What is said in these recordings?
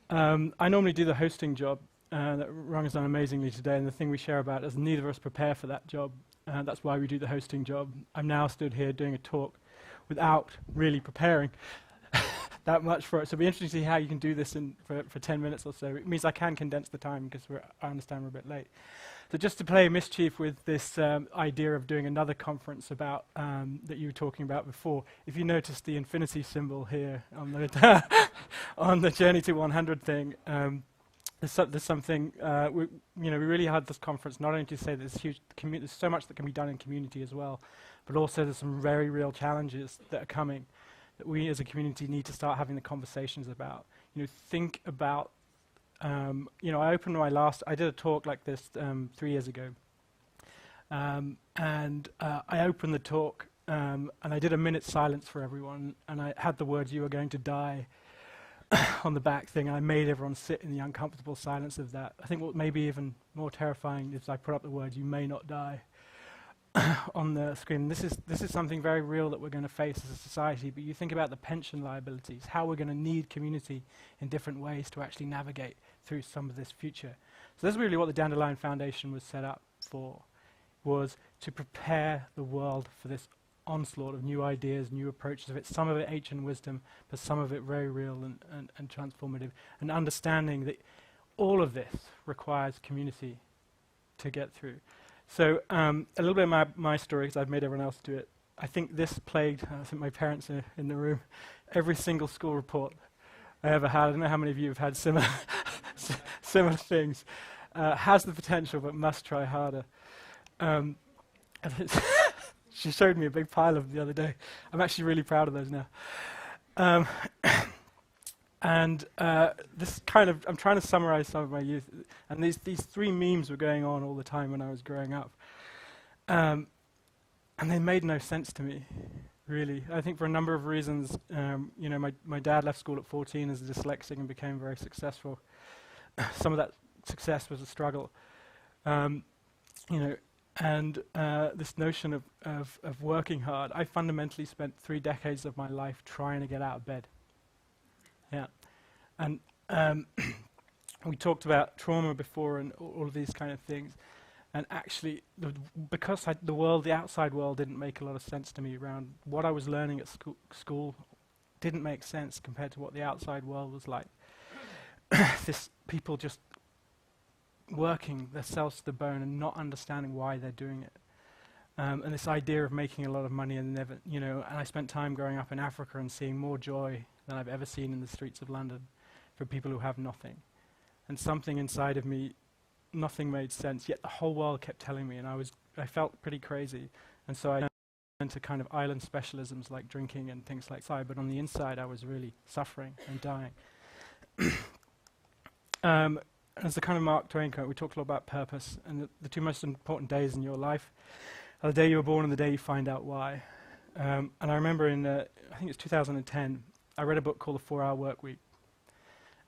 I normally do the hosting job that Rangan's done amazingly today, and the thing we share about is neither of us prepare for that job. That's why we do the hosting job. I'm now stood here doing a talk without really preparing that much for it. So it'll be interesting to see how you can do this for 10 minutes or so. It means I can condense the time because I understand we're a bit late. So just to play mischief with this idea of doing another conference about that you were talking about before, if you notice the infinity symbol here on the on the Journey to 100 thing, there's something we really had this conference not only to say that there's so much that can be done in community as well, but also there's some very real challenges that are coming that we as a community need to start having the conversations about. Think about. I did a talk like this 3 years ago, and I opened the talk and I did a minute's silence for everyone, and I had the words "you are going to die" on the back thing, and I made everyone sit in the uncomfortable silence of that. I think what may be even more terrifying is I put up the words "you may not die" on the screen. This is something very real that we're going to face as a society, but you think about the pension liabilities, how we're going to need community in different ways to actually navigate through some of this future. So that's really what the Dandelion Foundation was set up for, was to prepare the world for this onslaught of new ideas, new approaches of it, some of it ancient wisdom, but some of it very real and transformative, and understanding that all of this requires community to get through. So a little bit of my story, because I've made everyone else do it. I think this plagued, I think my parents are in the room, every single school report I ever had. I don't know how many of you have had similar similar things. Has the potential, but must try harder. And she showed me a big pile of them the other day. I'm actually really proud of those now. This kind of, I'm trying to summarize some of my youth, and these three memes were going on all the time when I was growing up, and they made no sense to me, really. I think for a number of reasons. My dad left school at 14 as a dyslexic and became very successful. Some of that success was a struggle, and this notion of working hard. I fundamentally spent 3 decades of my life trying to get out of bed. Yeah, and we talked about trauma before and all of these kind of things, and actually, because the outside world didn't make a lot of sense to me around what I was learning at school didn't make sense compared to what the outside world was like. This people just working themselves to the bone and not understanding why they're doing it. And this idea of making a lot of money and never, and I spent time growing up in Africa and seeing more joy than I've ever seen in the streets of London for people who have nothing. And something inside of me, nothing made sense, yet the whole world kept telling me, and I felt pretty crazy. And so I went into kind of island specialisms like drinking and things like that, but on the inside I was really suffering and dying. As the kind of Mark Twain quote, we talked a lot about purpose, and the two most important days in your life are the day you were born and the day you find out why. And I remember I think it's 2010, I read a book called The 4-Hour Workweek,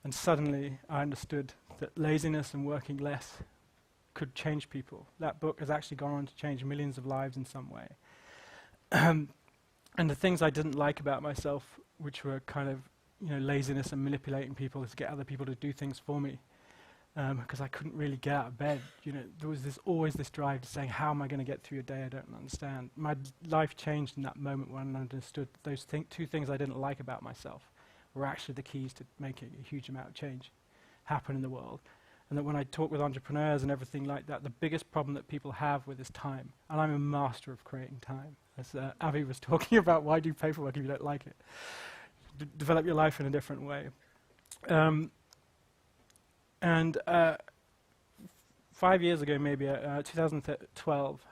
and suddenly I understood that laziness and working less could change people. That book has actually gone on to change millions of lives in some way. And the things I didn't like about myself, which were kind of laziness and manipulating people to get other people to do things for me, because I couldn't really get out of bed. There was always this drive to saying, how am I going to get through a day I don't understand? My life changed in that moment when I understood those two things I didn't like about myself were actually the keys to making a huge amount of change happen in the world. And that when I talk with entrepreneurs and everything like that, the biggest problem that people have with is time. And I'm a master of creating time. As Avi was talking about, why do paperwork if you don't like it? Develop your life in a different way. And 5 years ago, maybe 2012,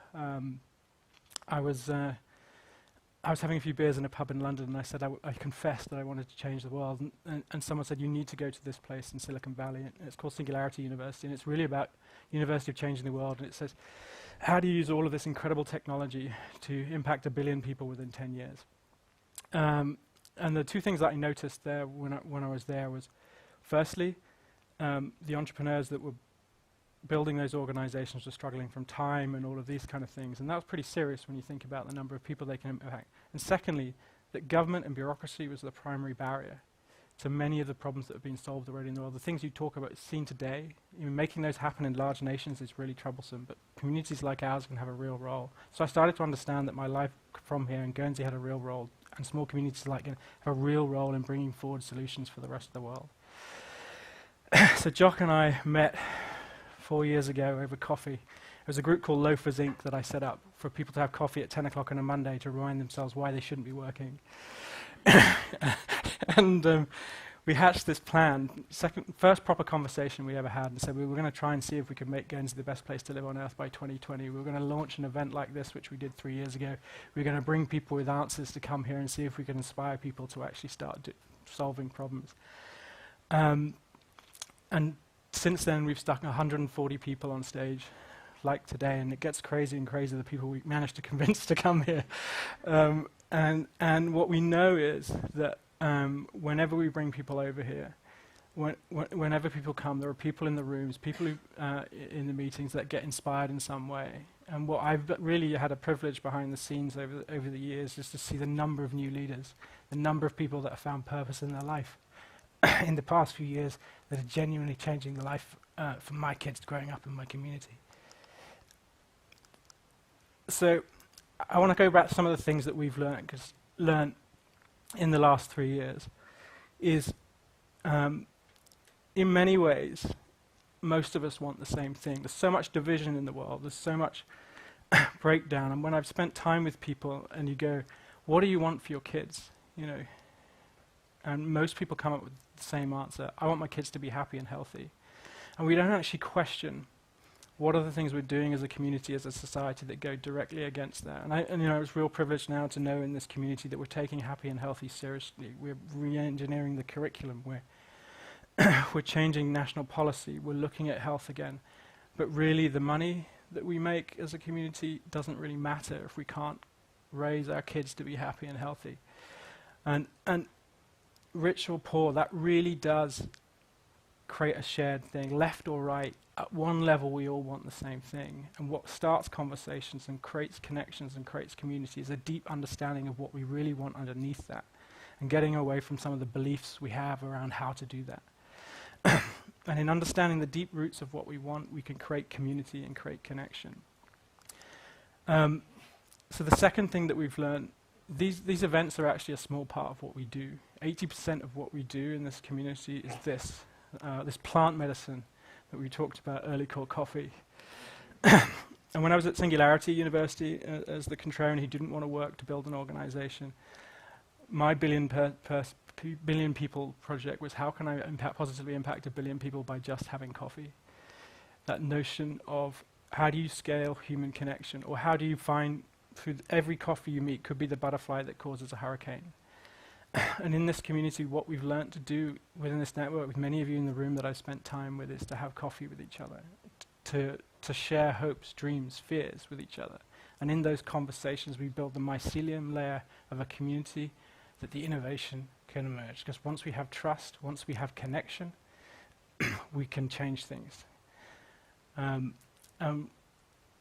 I was having a few beers in a pub in London, and I said I confessed that I wanted to change the world. And someone said, you need to go to this place in Silicon Valley. And it's called Singularity University, and it's really about University of Changing the World. And it says, how do you use all of this incredible technology to impact 1 billion people within 10 years? And the two things that I noticed there when I was there was, firstly, the entrepreneurs that were building those organizations were struggling from time and all of these kind of things. And that was pretty serious when you think about the number of people they can impact. And secondly, that government and bureaucracy was the primary barrier to many of the problems that have been solved already in the world. The things you talk about seen today, making those happen in large nations is really troublesome, but communities like ours can have a real role. So I started to understand that my life from here in Guernsey had a real role, and small communities like it have a real role in bringing forward solutions for the rest of the world. So Jock and I met 4 years ago over coffee. It was a group called Loafers Inc. that I set up for people to have coffee at 10 o'clock on a Monday to remind themselves why they shouldn't be working. And we hatched this plan, first proper conversation we ever had, and said we were going to try and see if we could make Guernsey the best place to live on earth by 2020. We were going to launch an event like this, which we did 3 years ago. We were going to bring people with answers to come here and see if we could inspire people to actually start solving problems. And since then, we've stuck 140 people on stage, like today, and it gets crazy and crazy, the people we managed to convince to come here. And what we know is that whenever we bring people over here, whenever people come, there are people in the rooms, people who, in the meetings that get inspired in some way. And what I've really had a privilege behind the scenes over the years is to see the number of new leaders, the number of people that have found purpose in their life in the past few years that are genuinely changing the life for my kids growing up in my community. So I want to go back to some of the things that we've learned in the last 3 years is, in many ways, most of us want the same thing. There's so much division in the world. There's so much breakdown. And when I've spent time with people and you go, what do you want for your kids? And most people come up with the same answer. I want my kids to be happy and healthy. And we don't actually question what are the things we're doing as a community, as a society, that go directly against that. And it's a real privilege now to know in this community that we're taking happy and healthy seriously. We're re-engineering the curriculum. We're changing national policy. We're looking at health again. But really, the money that we make as a community doesn't really matter if we can't raise our kids to be happy and healthy. And rich or poor, that really does create a shared thing, left or right. At one level, we all want the same thing. And what starts conversations and creates connections and creates community is a deep understanding of what we really want underneath that, and getting away from some of the beliefs we have around how to do that. And in understanding the deep roots of what we want, we can create community and create connection. So the second thing that we've learned, these events are actually a small part of what we do. 80% of what we do in this community is this plant medicine that we talked about earlier called coffee. And when I was at Singularity University as the contrarian who didn't want to work to build an organization, my billion people project was how can I positively impact 1 billion people by just having coffee? That notion of how do you scale human connection, or how do you find through every coffee you meet could be the butterfly that causes a hurricane. And in this community, what we've learned to do within this network, with many of you in the room that I've spent time with, is to have coffee with each other, to share hopes, dreams, fears with each other. And in those conversations, we build the mycelium layer of a community that the innovation can emerge. Because once we have trust, once we have connection, we can change things. I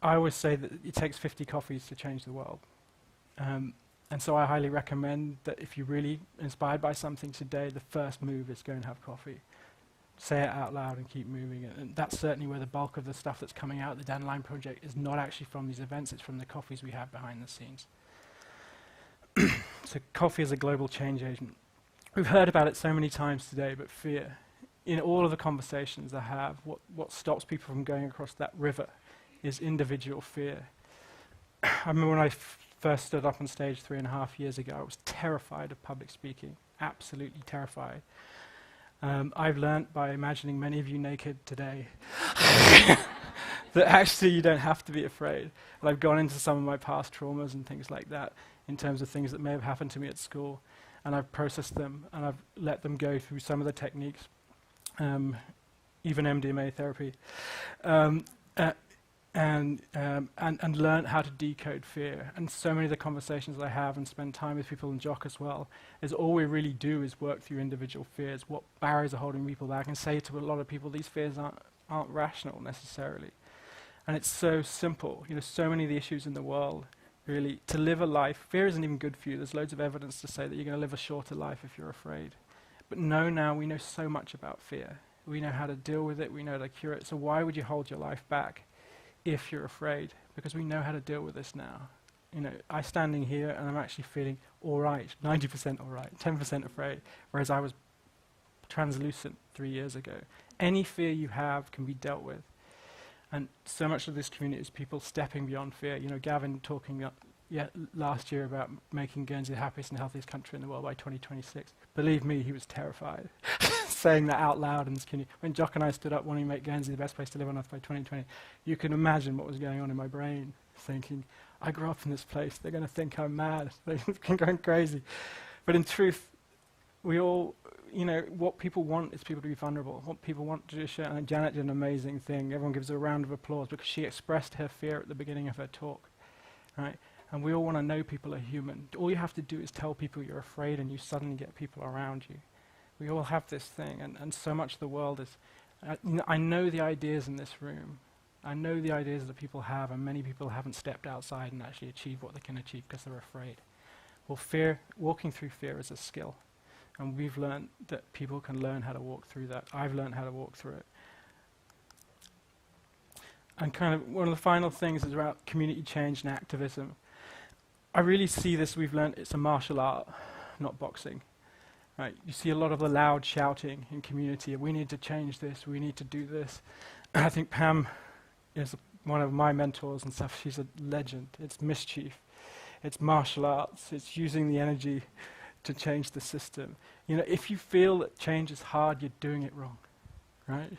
always say that it takes 50 coffees to change the world. And so I highly recommend that if you're really inspired by something today, the first move is go and have coffee. Say it out loud and keep moving. And that's certainly where the bulk of the stuff that's coming out of the Dandelion project is not actually from these events, it's from the coffees we have behind the scenes. So coffee is a global change agent. We've heard about it so many times today, but fear. In all of the conversations I have, what stops people from going across that river is individual fear. I remember when I first stood up on stage 3.5 years ago, I was terrified of public speaking, absolutely terrified. I've learnt by imagining many of you naked today that actually you don't have to be afraid. And I've gone into some of my past traumas and things like that in terms of things that may have happened to me at school, and I've processed them and I've let them go through some of the techniques, even MDMA therapy, and learn how to decode fear. And so many of the conversations I have and spend time with people in Jock as well, is all we really do is work through individual fears, what barriers are holding people back, and say to a lot of people, these fears aren't rational necessarily. And it's so simple. So many of the issues in the world, really, to live a life, fear isn't even good for you. There's loads of evidence to say that you're going to live a shorter life if you're afraid. But now we know so much about fear. We know how to deal with it, we know how to cure it. So why would you hold your life back if you're afraid? Because we know how to deal with this now. You know, I'm standing here and I'm actually feeling all right, 90% all right, 10% afraid, whereas I was translucent 3 years ago. Any fear you have can be dealt with. And so much of this community is people stepping beyond fear. You know, Gavin talking last year about making Guernsey the happiest and healthiest country in the world by 2026. Believe me, he was terrified saying that out loud in this community. When Jock and I stood up wanting to make Guernsey the best place to live on earth by 2020, you can imagine what was going on in my brain, thinking, I grew up in this place, they're going to think I'm mad, they're going crazy. But in truth, we all, you know, what people want is people to be vulnerable. What people want to do is share. And Janet did an amazing thing. Everyone gives her a round of applause because she expressed her fear at the beginning of her talk, right? And we all want to know people are human. All you have to do is tell people you're afraid and you suddenly get people around you. We all have this thing, and so much of the world is... I know the ideas in this room. I know the ideas that people have, and many people haven't stepped outside and actually achieved what they can achieve because they're afraid. Well, walking through fear is a skill. And we've learned that people can learn how to walk through that. I've learned how to walk through it. And kind of one of the final things is about community change and activism. I really see this, we've learned it's a martial art, not boxing. Right? You see a lot of the loud shouting in community, we need to change this, we need to do this. I think Pam is one of my mentors and stuff, she's a legend. It's mischief, it's martial arts, it's using the energy to change the system. You know, if you feel that change is hard, you're doing it wrong, right?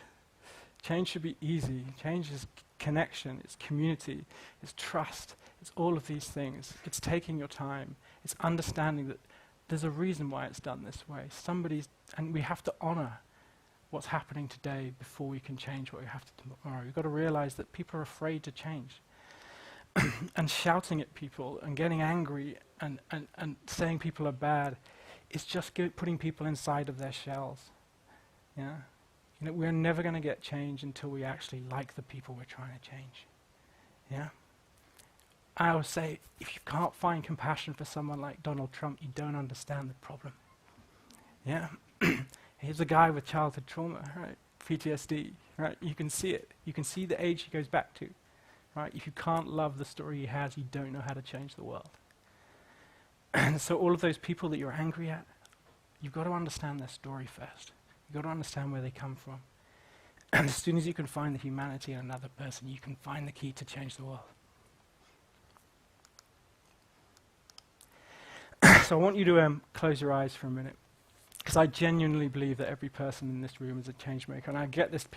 Change should be easy. Change is connection, it's community, it's trust, it's all of these things. It's taking your time. It's understanding that there's a reason why it's done this way. And we have to honor what's happening today before we can change what we have to do tomorrow. We've got to realize that people are afraid to change. And shouting at people and getting angry and saying people are bad is just putting people inside of their shells. Yeah? You know, we're never going to get change until we actually like the people we're trying to change. Yeah? I always say, if you can't find compassion for someone like Donald Trump, you don't understand the problem. Yeah? He's a guy with childhood trauma, right? PTSD, right? You can see it. You can see the age he goes back to. Right? If you can't love the story he has, you don't know how to change the world. And so all of those people that you're angry at, you've got to understand their story first. You've got to understand where they come from. And as soon as you can find the humanity in another person, you can find the key to change the world. So I want you to close your eyes for a minute, because I genuinely believe that every person in this room is a change maker. And I get this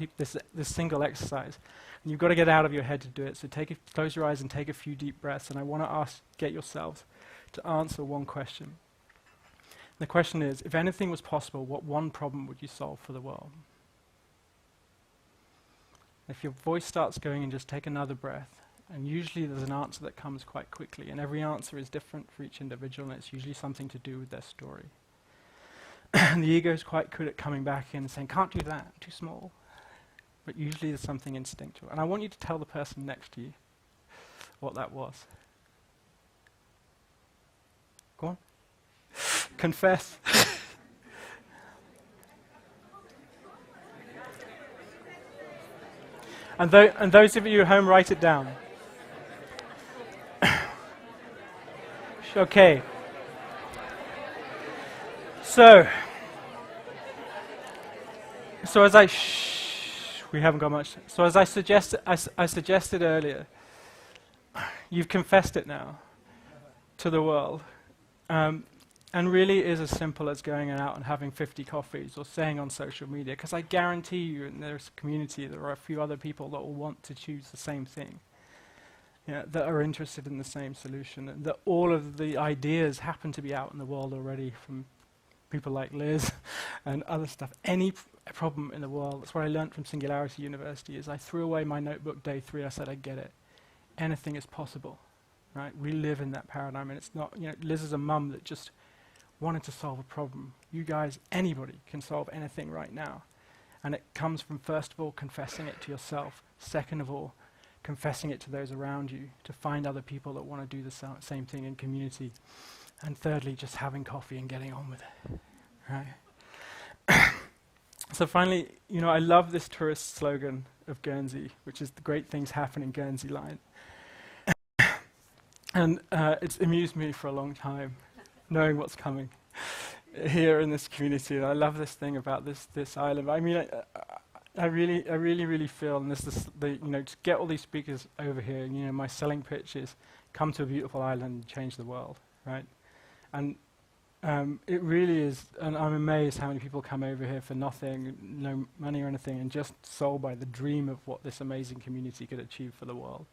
single exercise. And you've got to get out of your head to do it. So close your eyes and take a few deep breaths. And I want to get yourselves to answer one question. The question is, if anything was possible, what one problem would you solve for the world? If your voice starts going, and just take another breath. And usually there's an answer that comes quite quickly. And every answer is different for each individual, and it's usually something to do with their story. And the ego is quite good at coming back in and saying, can't do that, too small. But usually there's something instinctual. And I want you to tell the person next to you what that was. Go on. Confess. And those of you at home, write it down. Okay. So as we haven't got much. So as I suggested earlier, you've confessed it now to the world. And really it is as simple as going out and having 50 coffees or saying on social media, because I guarantee you in this community there are a few other people that will want to choose the same thing, that are interested in the same solution, and that all of the ideas happen to be out in the world already from people like Liz and other stuff. Any problem in the world, that's what I learned from Singularity University, is I threw away my notebook day 3, I said, I get it. Anything is possible, right? We live in that paradigm, and it's not, Liz is a mum that just wanted to solve a problem. You guys, anybody can solve anything right now. And it comes from, first of all, confessing it to yourself. Second of all, confessing it to those around you, to find other people that want to do the same thing in community. And thirdly, just having coffee and getting on with it, right? So finally, I love this tourist slogan of Guernsey, which is the great things happen in Guernsey line. And it's amused me for a long time, knowing what's coming here in this community. And I love this thing about this island. I mean, I really feel, and this is to get all these speakers over here. My selling pitch is come to a beautiful island and change the world, right? And it really is, and I'm amazed how many people come over here for nothing, no money or anything, and just sold by the dream of what this amazing community could achieve for the world.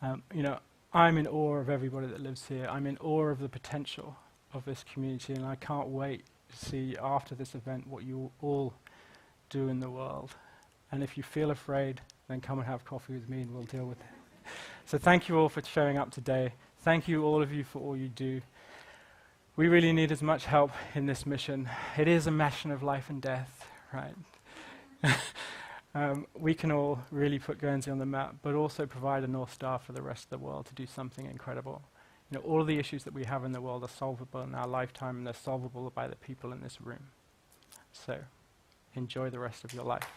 I'm in awe of everybody that lives here. I'm in awe of the potential of this community, and I can't wait to see after this event what you all do in the world. And if you feel afraid, then come and have coffee with me and we'll deal with it. So thank you all for showing up today. Thank you, all of you, for all you do. We really need as much help in this mission. It is a mission of life and death, right? We can all really put Guernsey on the map, but also provide a North Star for the rest of the world to do something incredible. All of the issues that we have in the world are solvable in our lifetime, and they're solvable by the people in this room. So, enjoy the rest of your life.